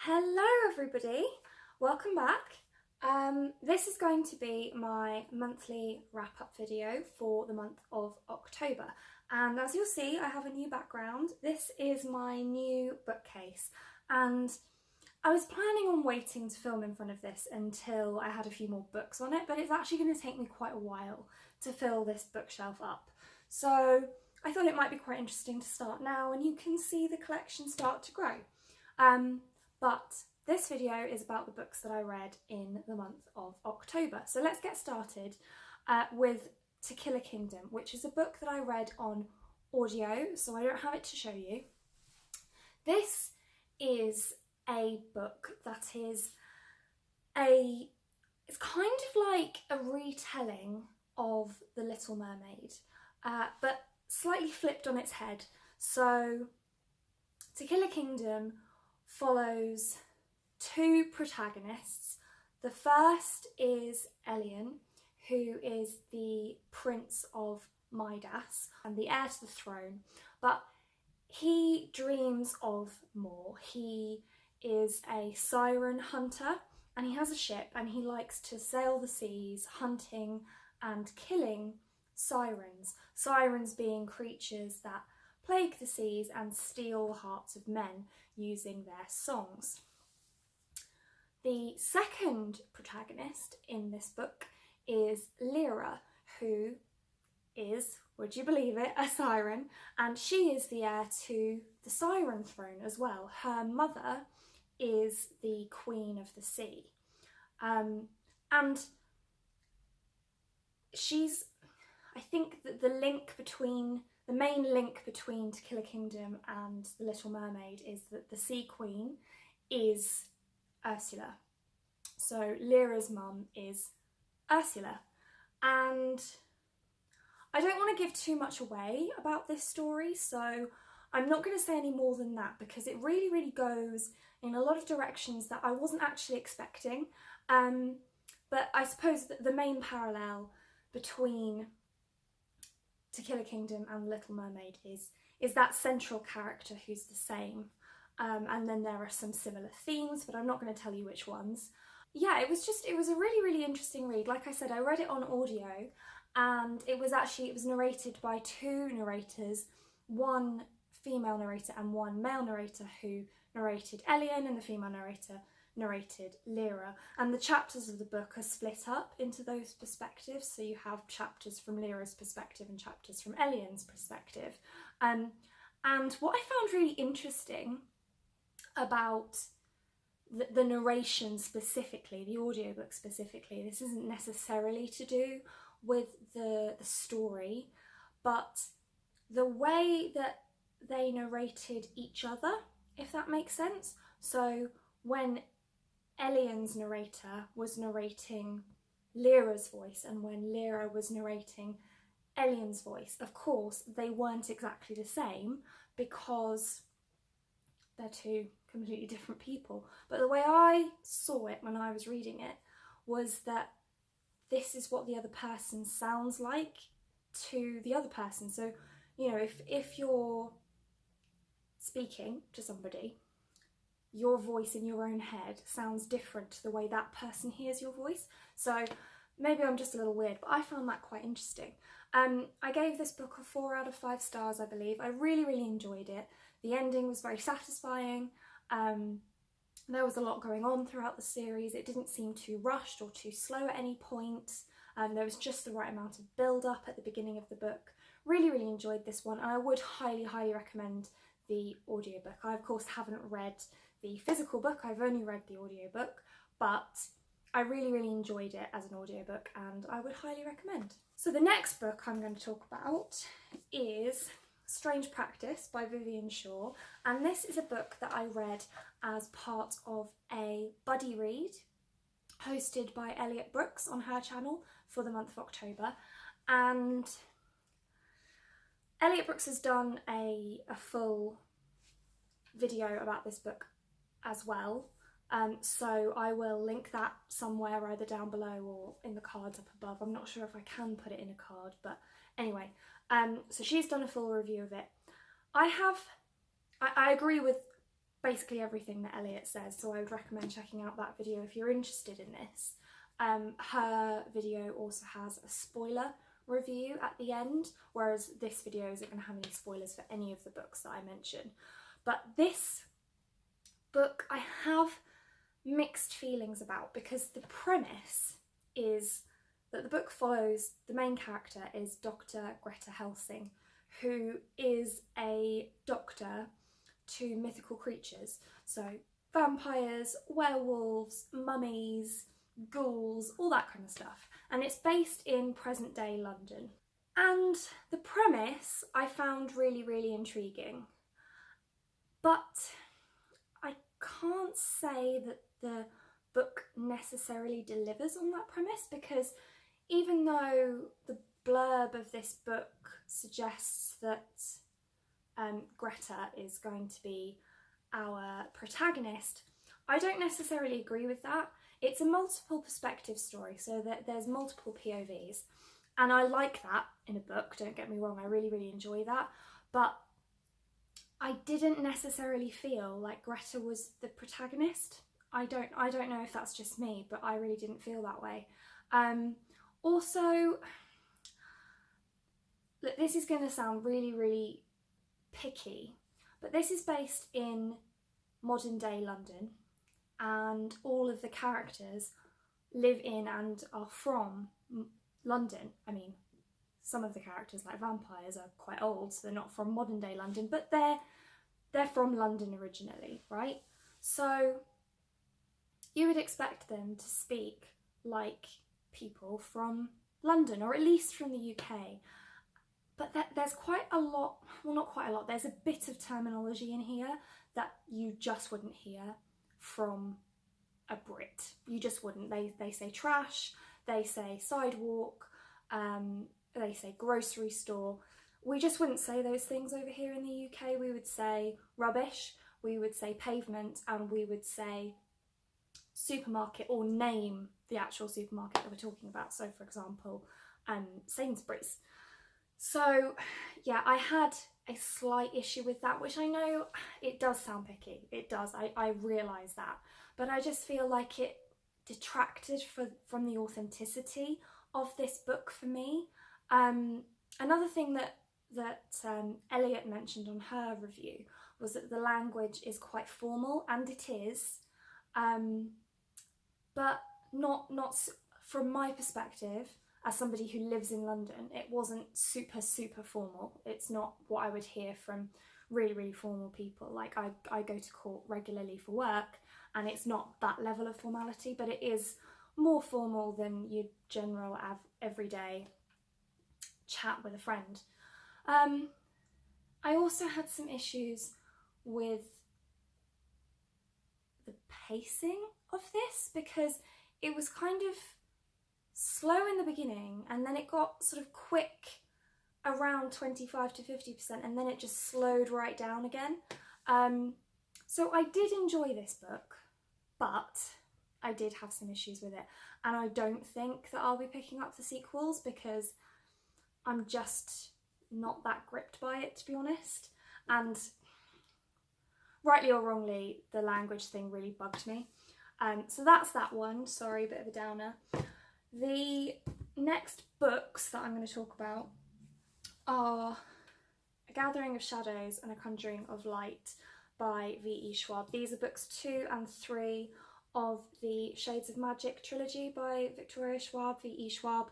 Hello everybody, welcome back. This is going to be my monthly wrap-up video for the month of October, and as you'll see I have a new background. This is my new bookcase, and I was planning on waiting to film in front of this until I had a few more books on it, but it's actually going to take me quite a while to fill this bookshelf up. So I thought it might be quite interesting to start now and you can see the collection start to grow. But this video is about the books that I read in the month of October. So let's get started with Tequila Kingdom, which is a book that I read on audio, so I don't have it to show you. This is a book that is it's kind of like a retelling of The Little Mermaid, but slightly flipped on its head. So Tequila Kingdom follows two protagonists. The first is Elian, who is the Prince of Midas and the heir to the throne, but he dreams of more. He is a siren hunter and he has a ship and he likes to sail the seas hunting and killing sirens. Sirens being creatures that plague the seas and steal the hearts of men using their songs. The second protagonist in this book is Lyra, who is, would you believe it, a siren, and she is the heir to the siren throne as well. Her mother is the Queen of the Sea, and she's, I think that the main link between Tequila Kingdom and The Little Mermaid is that the Sea Queen is Ursula. So Lyra's mum is Ursula, and I don't want to give too much away about this story, so I'm not going to say any more than that because it really goes in a lot of directions that I wasn't actually expecting. But I suppose that the main parallel between Tequila Kingdom and Little Mermaid is that central character who's the same, and then there are some similar themes, but I'm not going to tell you which ones. Yeah, it was a really interesting read. Like I said, I read it on audio, and it was narrated by two narrators, one female narrator and one male narrator, who narrated Elian, and the female narrator narrated Lyra, and the chapters of the book are split up into those perspectives, so you have chapters from Lyra's perspective and chapters from Elian's perspective. And what I found really interesting about the narration specifically, the audiobook specifically, this isn't necessarily to do with the story, but the way that they narrated each other, if that makes sense. So when Elian's narrator was narrating Lyra's voice and when Lyra was narrating Elian's voice, of course they weren't exactly the same because they're two completely different people. But the way I saw it when I was reading it was that this is what the other person sounds like to the other person. So, you know, if you're speaking to somebody, your voice in your own head sounds different to the way that person hears your voice. So maybe I'm just a little weird, but I found that quite interesting. I gave this book a 4 out of 5 stars, I believe. I really enjoyed it. The ending was very satisfying. There was a lot going on throughout the series. It didn't seem too rushed or too slow at any point. There was just the right amount of build-up at the beginning of the book. Really enjoyed this one, and I would highly recommend the audiobook. I of course haven't read the physical book, I've only read the audiobook, but I really enjoyed it as an audiobook and I would highly recommend. So the next book I'm going to talk about is Strange Practice by Vivian Shaw, and this is a book that I read as part of a buddy read hosted by Elliot Brooks on her channel for the month of October. And Elliot Brooks has done a full video about this book as well, so I will link that somewhere either down below or in the cards up above. I'm not sure if I can put it in a card, but anyway, so she's done a full review of it. I agree with basically everything that Elliot says, so I would recommend checking out that video if you're interested in this. Her video also has a spoiler review at the end, whereas this video isn't going to have any spoilers for any of the books that I mention. But this book I have mixed feelings about, because the premise is that the book follows, the main character is Dr. Greta Helsing, who is a doctor to mythical creatures, so vampires, werewolves, mummies, ghouls, all that kind of stuff, and it's based in present day London. And the premise I found really, really intriguing, but I can't say that the book necessarily delivers on that premise, because even though the blurb of this book suggests that Greta is going to be our protagonist, I don't necessarily agree with that. It's a multiple perspective story, so that there's multiple POVs, and I like that in a book, don't get me wrong, I really, really enjoy that, but I didn't necessarily feel like Greta was the protagonist. I don't know if that's just me, but I really didn't feel that way. Also, look, this is going to sound really, really picky, but this is based in modern day London, and all of the characters live in and are from London. I mean, some of the characters, like vampires, are quite old, so they're not from modern day London, but they're from London originally, right? So you would expect them to speak like people from London, or at least from the UK. But there's quite a lot, well, not quite a lot, there's a bit of terminology in here that you just wouldn't hear from a Brit. You just wouldn't. They say trash, they say sidewalk, they say grocery store. We just wouldn't say those things over here in the UK. We would say rubbish, we would say pavement, and we would say supermarket, or name the actual supermarket that we're talking about. So for example, Sainsbury's. So yeah, I had a slight issue with that, which I know it does sound picky, it does, I realise that, but I just feel like it detracted from the authenticity of this book for me. Another thing that Elliot mentioned on her review was that the language is quite formal, and it is, but not from my perspective. As somebody who lives in London, it wasn't super formal. It's not what I would hear from really, really formal people. Like I go to court regularly for work, and it's not that level of formality, but it is more formal than your general everyday chat with a friend. I also had some issues with the pacing of this, because it was kind of slow in the beginning, and then it got sort of quick around 25 to 50%, and then it just slowed right down again. So I did enjoy this book, but I did have some issues with it, and I don't think that I'll be picking up the sequels, because I'm just not that gripped by it, to be honest. And rightly or wrongly, the language thing really bugged me. So that's that one. Sorry, a bit of a downer. The next books that I'm going to talk about are A Gathering of Shadows and A Conjuring of Light by V.E. Schwab. These are books 2 and 3 of the Shades of Magic trilogy by Victoria Schwab, V.E. Schwab.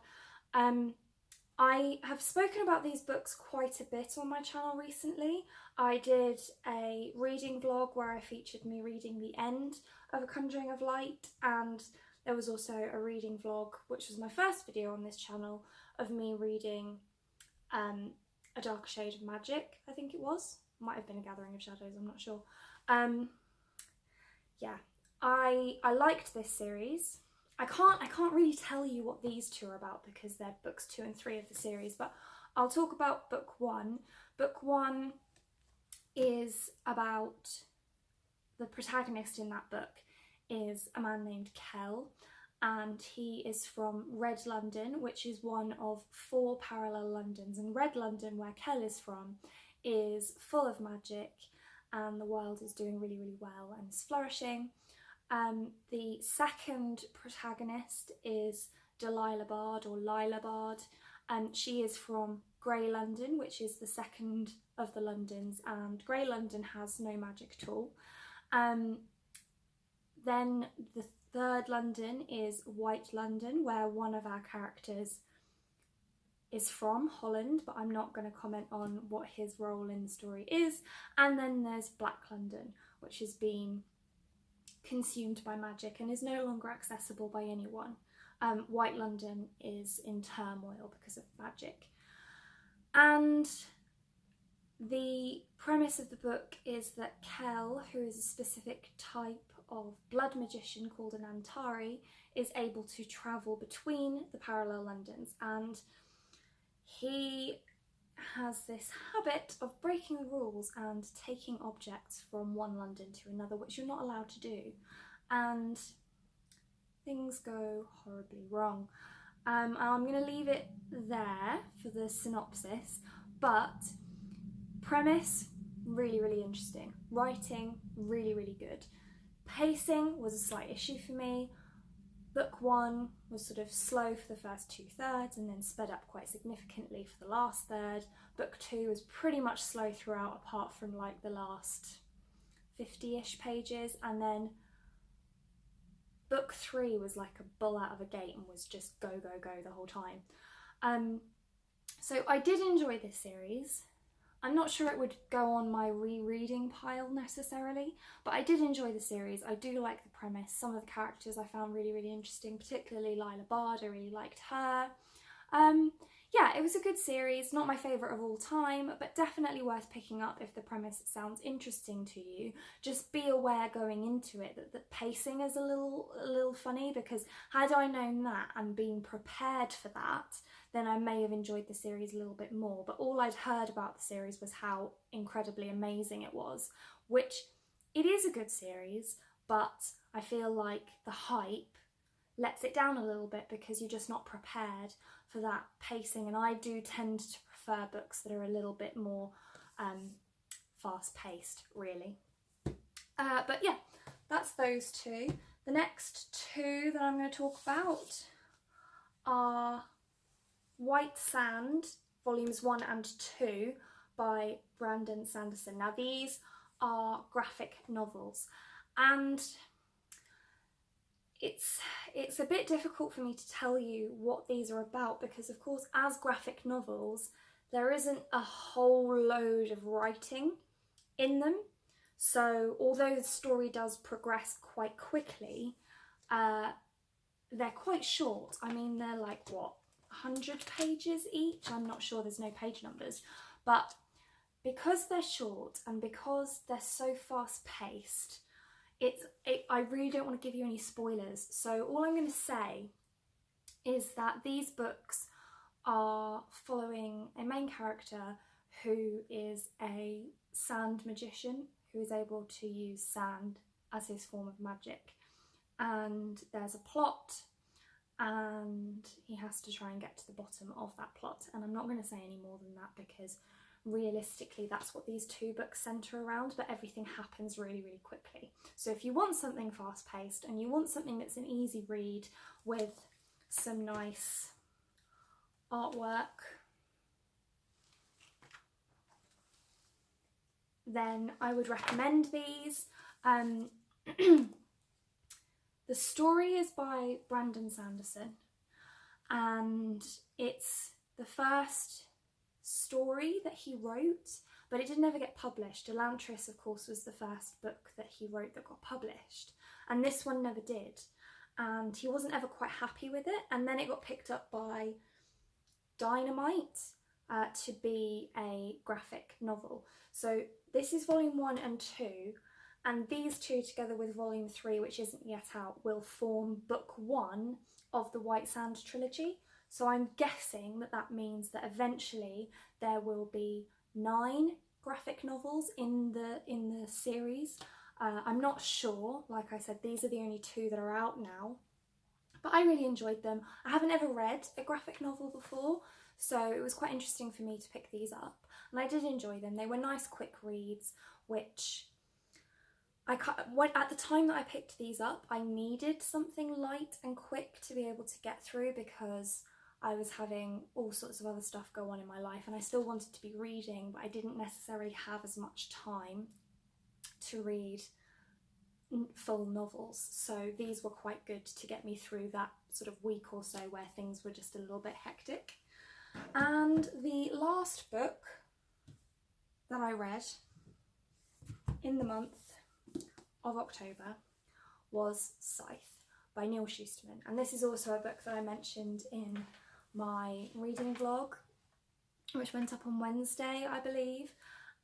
I have spoken about these books quite a bit on my channel recently. I did a reading vlog where I featured me reading the end of A Conjuring of Light, and there was also a reading vlog, which was my first video on this channel, of me reading A Darker Shade of Magic, I think it was. Might have been A Gathering of Shadows, I'm not sure. Yeah, I liked this series. I can't really tell you what these two are about, because they're books 2 and 3 of the series, but I'll talk about book 1. Book 1 is about, the protagonist in that book is a man named Kell, and he is from Red London, which is one of 4 parallel Londons, and Red London, where Kell is from, is full of magic, and the world is doing really, really well and is flourishing. The second protagonist is Delilah Bard, or Lila Bard, and she is from Grey London, which is the second of the Londons, and Grey London has no magic at all. Then the third London is White London, where one of our characters is from, Holland, but I'm not going to comment on what his role in the story is. And then there's Black London, which has been consumed by magic and is no longer accessible by anyone. White London is in turmoil because of magic. And the premise of the book is that Kel, who is a specific type of blood magician called an Antari, is able to travel between the parallel Londons, and he has this habit of breaking the rules and taking objects from one London to another, which you're not allowed to do, and things go horribly wrong. I'm going to leave it there for the synopsis, but premise, really, really interesting. Writing, really, really good. Pacing was a slight issue for me. Book one was sort of slow for the first 2/3 and then sped up quite significantly for the last third. Book two was pretty much slow throughout, apart from like the last 50-ish pages, and then book three was like a bull out of a gate and was just go, go, go the whole time. So I did enjoy this series. I'm not sure it would go on my rereading pile necessarily, but I did enjoy the series. I do like the premise. Some of the characters I found really, really interesting, particularly Lila Bard. I really liked her. Yeah, it was a good series. Not my favourite of all time, but definitely worth picking up if the premise sounds interesting to you. Just be aware going into it that the pacing is a little funny, because had I known that and been prepared for that, then I may have enjoyed the series a little bit more. But all I'd heard about the series was how incredibly amazing it was, which it is a good series, but I feel like the hype lets it down a little bit because you're just not prepared for that pacing, and I do tend to prefer books that are a little bit more fast-paced, really. But yeah, that's those two. The next two that I'm going to talk about are White Sand, volumes 1 and 2 by Brandon Sanderson. Now these are graphic novels, and it's a bit difficult for me to tell you what these are about, because of course as graphic novels there isn't a whole load of writing in them, so although the story does progress quite quickly, they're quite short. I mean, they're like, what, 100 pages each? I'm not sure, there's no page numbers, but because they're short and because they're so fast paced, I really don't want to give you any spoilers, so all I'm going to say is that these books are following a main character who is a sand magician who is able to use sand as his form of magic, and there's a plot and he has to try and get to the bottom of that plot, and I'm not going to say any more than that because realistically that's what these two books centre around, but everything happens really, really quickly. So if you want something fast-paced and you want something that's an easy read with some nice artwork, then I would recommend these. The story is by Brandon Sanderson, and it's the first story that he wrote, but it did never get published. Elantris, of course, was the first book that he wrote that got published, and this one never did, and he wasn't ever quite happy with it, and then it got picked up by Dynamite to be a graphic novel. So this is volume 1 and 2, and these two together with volume 3, which isn't yet out, will form book 1 of the White Sand trilogy. So I'm guessing that that means that eventually there will be 9 graphic novels in the series. I'm not sure. Like I said, these are the only 2 that are out now, but I really enjoyed them. I haven't ever read a graphic novel before, so it was quite interesting for me to pick these up, and I did enjoy them. They were nice quick reads which at the time that I picked these up, I needed something light and quick to be able to get through, because I was having all sorts of other stuff go on in my life and I still wanted to be reading, but I didn't necessarily have as much time to read full novels. So these were quite good to get me through that sort of week or so where things were just a little bit hectic. And the last book that I read in the month of October was Scythe by Neil Shusterman, and this is also a book that I mentioned in my reading vlog, which went up on Wednesday, I believe,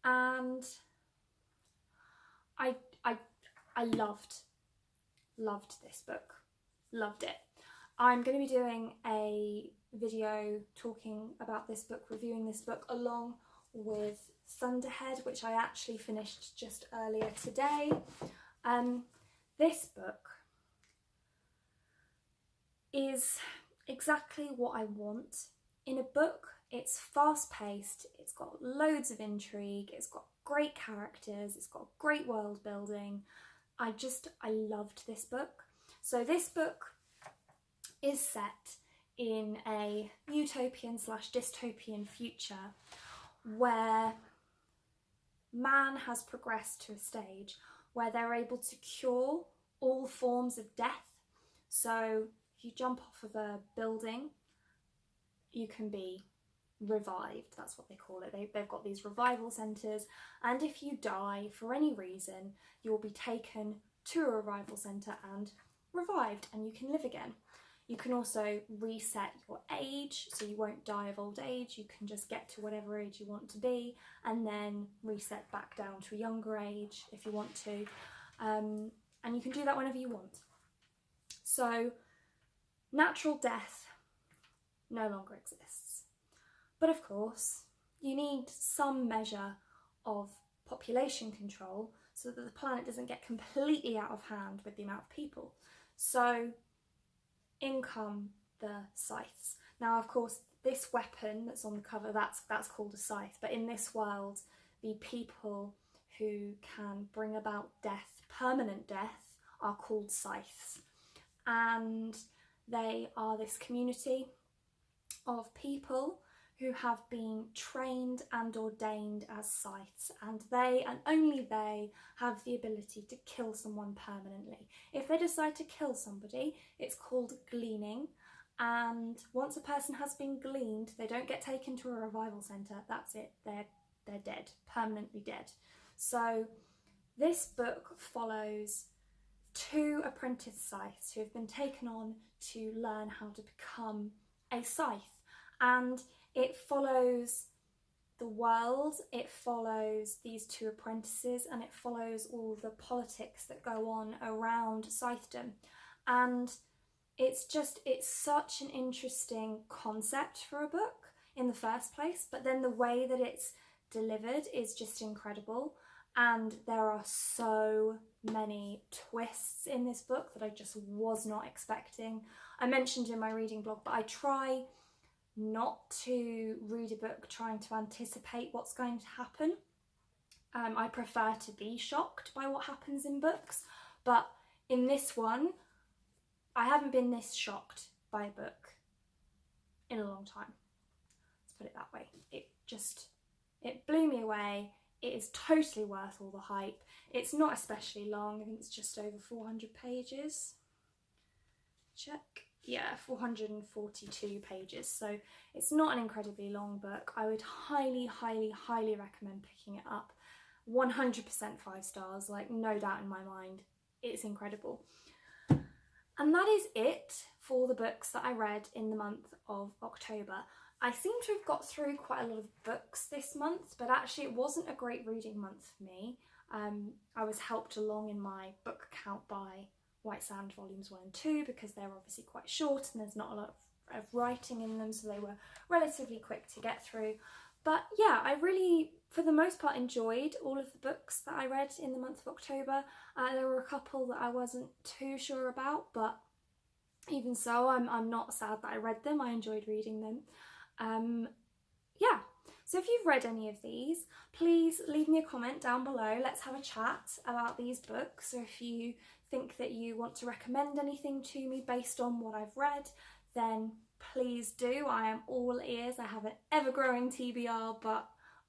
and I loved this book, loved it. I'm going to be doing a video talking about this book, reviewing this book, along with Thunderhead, which I actually finished just earlier today. This book is exactly what I want in a book. It's fast-paced, it's got loads of intrigue, it's got great characters, it's got great world building. I loved this book. So this book is set in a utopian / dystopian future where man has progressed to a stage where they're able to cure all forms of death. So if you jump off of a building, you can be revived. That's what they call it. They've got these revival centres, and if you die for any reason, you'll be taken to a revival centre and revived, and you can live again. You can also reset your age, so you won't die of old age. You can just get to whatever age you want to be and then reset back down to a younger age if you want to. And you can do that whenever you want. So natural death no longer exists. But of course, you need some measure of population control so that the planet doesn't get completely out of hand with the amount of people. So in come the scythes. Now, of course, this weapon that's on the cover, that's called a scythe, but in this world, the people who can bring about death, permanent death, are called scythes. And they are this community of people who have been trained and ordained as scythes, and they, and only they, have the ability to kill someone permanently. If they decide to kill somebody, it's called gleaning, and once a person has been gleaned, they don't get taken to a revival centre. That's it, they're dead, permanently dead. So this book follows 2 apprentice scythes who have been taken on to learn how to become a scythe, and it follows the world, it follows these 2 apprentices, and it follows all the politics that go on around scythedom. And it's such an interesting concept for a book in the first place, but then the way that it's delivered is just incredible. And there are so many twists in this book that I just was not expecting. I mentioned in my reading blog, but I try not to read a book trying to anticipate what's going to happen. I prefer to be shocked by what happens in books, but in this one, I haven't been this shocked by a book in a long time. Let's put it that way. It blew me away. It is totally worth all the hype. It's not especially long. I think it's just over 400 pages. Check. Yeah, 442 pages. So it's not an incredibly long book. I would highly, highly, highly recommend picking it up. 100% 5 stars, like no doubt in my mind. It's incredible. And that is it for the books that I read in the month of October. I seem to have got through quite a lot of books this month, but actually it wasn't a great reading month for me. I was helped along in my book count by White Sand Volumes 1 and 2 because they're obviously quite short and there's not a lot of writing in them, so they were relatively quick to get through. But yeah, I really, for the most part, enjoyed all of the books that I read in the month of October. There were a couple that I wasn't too sure about, but even so, I'm not sad that I read them. I enjoyed reading them. Yeah, So if you've read any of these, please leave me a comment down below. Let's have a chat about these books. Or if you think that you want to recommend anything to me based on what I've read, then please do. I am all ears. I have an ever-growing TBR, but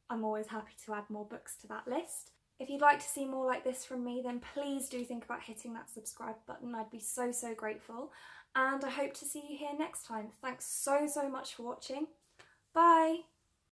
I'm always happy to add more books to that list. If you'd like to see more like this from me, then please do think about hitting that subscribe button. I'd be so grateful. And I hope to see you here next time. Thanks so much for watching. Bye!